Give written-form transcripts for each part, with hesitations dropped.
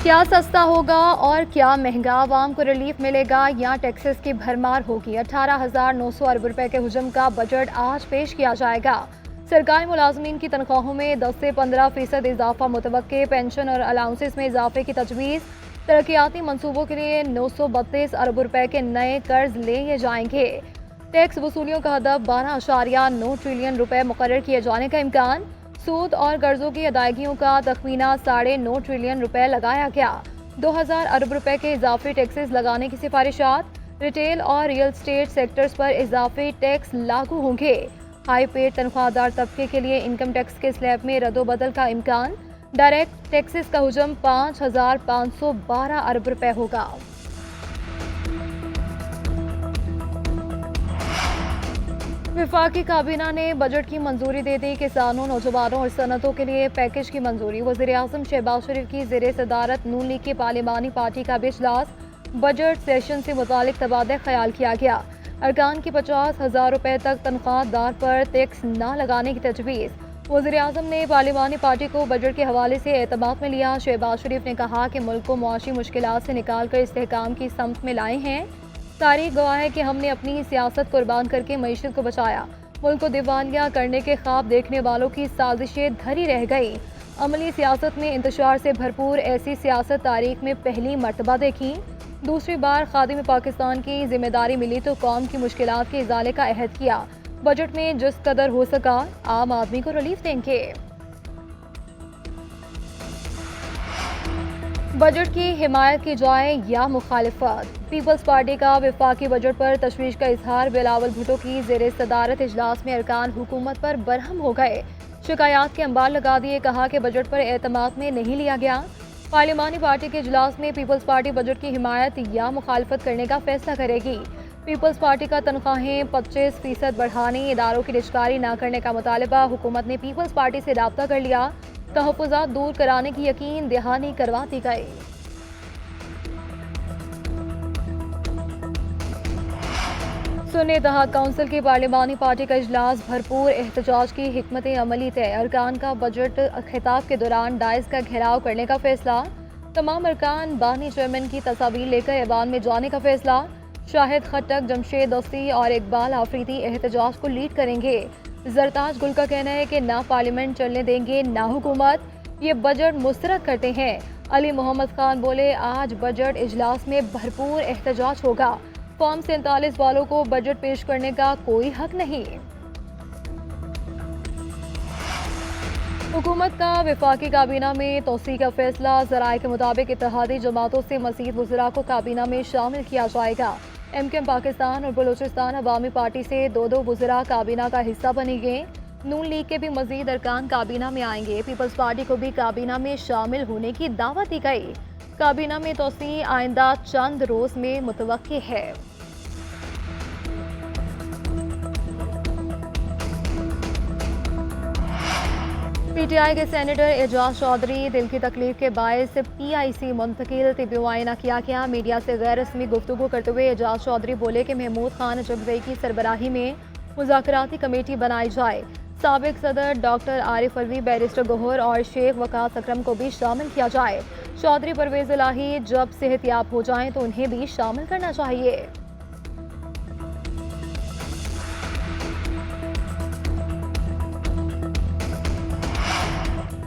क्या सस्ता होगा और क्या महंगा, आवाम को रिलीफ मिलेगा या टैक्सेस की भरमार होगी। 18,900 अरब रुपए के हुजम का बजट आज पेश किया जाएगा। सरकारी मुलाजमीन की तनख्वाहों में 10 से 15% इजाफा मुतवक्के, पेंशन और अलाउंसेस में इजाफे की तजवीज़, तरक्याती मनसूबों के लिए 932 अरब रुपए के नए कर्ज लिए जाएंगे। टैक्स वसूलियों का हदफ 12.9 ट्रिलियन रुपए मुकर्रर किए जाने का इम्कान। सूद और कर्जों की अदायगियों का तखमीना 9.5 ट्रिलियन रुपए लगाया गया। 2000 अरब रुपए के इजाफी टैक्सेस लगाने की सिफारिशात। रिटेल और रियल स्टेट सेक्टर्स पर इजाफी टैक्स लागू होंगे। हाई पेड तनख्वाहदार तबके के लिए इनकम टैक्स के स्लैब में रद्दोबदल का इम्कान। डायरेक्ट टैक्सेस का हुजम 5,512 अरब रुपए होगा। वफाकी काबीना ने बजट की मंजूरी दे दी। किसानों, नौजवानों और सनतों के लिए पैकेज की मंजूरी। वज़ीर-ए-आज़म शहबाज शरीफ की ज़ेर सदारत नून लीग की पार्लिमानी पार्टी का भी इजलास। बजट सेशन से मुतालिक तबादला ख्याल किया गया। अरकान की 50,000 रुपए तक तनख्वाहदार पर टैक्स न लगाने की तजवीज़। वज़ीर-ए-आज़म ने पार्लिमानी पार्टी को बजट के हवाले से एतमाद में लिया। शहबाज शरीफ ने कहा कि मुल्क को मुआशी मुश्किलात से निकाल कर इस्तेहकाम की समत में लाए हैं। तारीख गवाह है कि हमने अपनी सियासत कुर्बान करके मईशत को बचाया। मुल्क को दिवालिया करने के ख्वाब देखने वालों की साजिशें धरी रह गई। अमली सियासत में इंतशार से भरपूर ऐसी सियासत तारीख में पहली मर्तबा देखी। दूसरी बार खादिम पाकिस्तान की जिम्मेदारी मिली तो कौम की मुश्किलात के इजाले का अहद किया। बजट में जिस कदर हो सका आम आदमी को रिलीफ देंगे। बजट की हिमायत की जाए या मुखालिफत। पीपल्स पार्टी का वफाकी बजट पर तशवीश का इजहार। बिलावल भुट्टो की ज़ेर सदारत इजलास में अरकान हुकूमत पर बरहम हो गए। शिकायत के अंबार लगा दिए। कहा कि बजट पर एतमाद में नहीं लिया गया। पार्लिमानी पार्टी के इजलास में पीपल्स पार्टी बजट की हिमायत या मुखालिफत करने का फैसला करेगी। पीपल्स पार्टी का तनख्वाहें 25% बढ़ाने, इदारों की रिजकारी न करने का मुतालबा। हुकूमत ने पीपल्स पार्टी से राब्ता कर लिया। तहफ़्फ़ुज़ात दूर कराने की यकीन दहानी करवा दी गई। सुन्नी इत्तेहाद काउंसिल की पार्लिमानी पार्टी का इजलास। भरपूर एहतजाज की हिकमत अमली तय। अरकान का बजट खिताब के दौरान डाइस का घेराव करने का फैसला। तमाम अरकान बानी चेयरमैन की तस्वीर लेकर ऐवान में जाने का फैसला। शाहिद खट्टक, जमशेद दस्ती और इकबाल आफरीदी एहतजाज को लीड करेंगे। जरताज गुल का कहना है कि ना पार्लियामेंट चलने देंगे ना हुकूमत, ये बजट मुस्तरद करते हैं। अली मोहम्मद खान बोले, आज बजट इजलास में भरपूर एहतजाज होगा। फॉर्म 47 वालों को बजट पेश करने का कोई हक नहीं। हुकूमत का वफाकी काबीना में तोसी का फैसला। ज़राए के मुताबिक इत्तेहादी जमातों से मज़ीद वज़रा को काबीना में शामिल किया जाएगा। MKM पाकिस्तान और बलूचिस्तान अवामी पार्टी से 2-2 वज़रा काबीना का हिस्सा बनेंगे। नून लीग के भी मज़ीद अरकान काबीना में आएंगे। पीपल्स पार्टी को भी काबीना में शामिल होने की दावत दी गई। काबीना में तोसी आइंदा चंद रोज़ में मुतवक्की है। PTI के सेनेटर एजाज चौधरी दिल की तकलीफ के बायस PIC मुंतकिल तिब्बी मुआयना किया गया। मीडिया से गैर रस्मी गुफ्तगू करते हुए एजाज चौधरी बोले कि महमूद खान अजगवई की सरबराही में मुज़ाकराती कमेटी बनाई जाए। साबिक सदर डॉक्टर आरिफ अलवी, बैरिस्टर गौहर और शेख वकास अकरम को भी शामिल किया जाए। चौधरी परवेज इलाही जब सेहतियाब हो जाएं तो उन्हें भी शामिल करना चाहिए।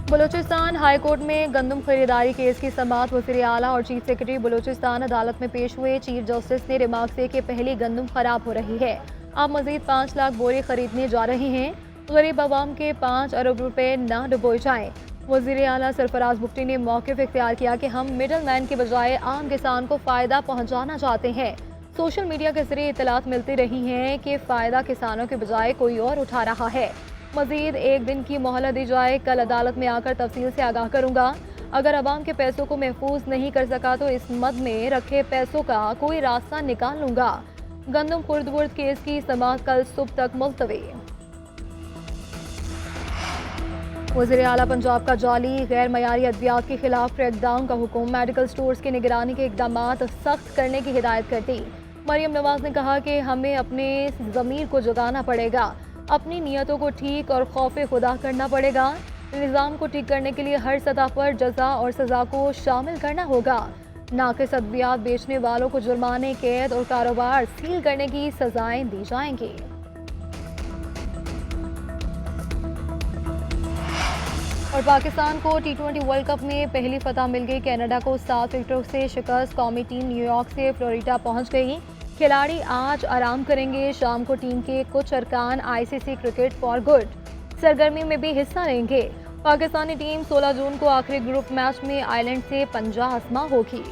बलूचिस्तान हाई कोर्ट में गंदम खरीदारी केस की समाअत। वज़ीर आला और चीफ सेक्रेटरी बलूचिस्तान अदालत में पेश हुए। चीफ जस्टिस ने रिमार्क से कि पहली गंदम खराब हो रही है, अब मजीद 5 लाख बोरे खरीदने जा रहे हैं। गरीब आवाम के 5 अरब रुपए न डुबोए जाएं। वज़ीर आला सरफराज बुख्ती ने मौक़िफ़ इख्तियार किया कि हम मिडल मैन के बजाय आम किसान को फ़ायदा पहुँचाना चाहते हैं। सोशल मीडिया के जरिए इतलात मिलती रही हैं कि फ़ायदा किसानों के बजाय कोई और उठा रहा है। मजीद 1 दिन की मोहलत दी जाए। कल अदालत में आकर तफसील से आगाह करूंगा। अगर अवाम के पैसों को महफूज नहीं कर सका तो इस मद में रखे पैसों का कोई रास्ता निकाल लूंगा। गंदम खुर्द-बुर्द केस की समाअत कल सुबह तक मुलतवी। वज़ीर आला पंजाब का जाली गैर मयारी अद्वियात के खिलाफ क्रैकडाउन का हुक्म। मेडिकल स्टोर्स की निगरानी के इकदामात सख्त करने की हिदायत कर दी। मरियम नवाज ने कहा कि हमें अपने ज़मीर को जगाना पड़ेगा, अपनी नीयतों को ठीक और खौफ खुदा करना पड़ेगा। निज़ाम को ठीक करने के लिए हर सतह पर जजा और सजा को शामिल करना होगा। नाकिस अद्वियात बेचने वालों को जुर्माने, कैद और कारोबार सील करने की सजाएं दी जाएंगी। और पाकिस्तान को T20 वर्ल्ड कप में पहली फतह मिल गई। कनाडा को 7 विकेटों से शिकस्त। कौमी टीम न्यूयॉर्क से फ्लोरिडा पहुंच गई। खिलाड़ी आज आराम करेंगे। शाम को टीम के कुछ अरकान ICC क्रिकेट फॉर गुड सरगर्मी में भी हिस्सा लेंगे। पाकिस्तानी टीम 16 जून को आखिरी ग्रुप मैच में आयरलैंड से पंजा आजमा होगी।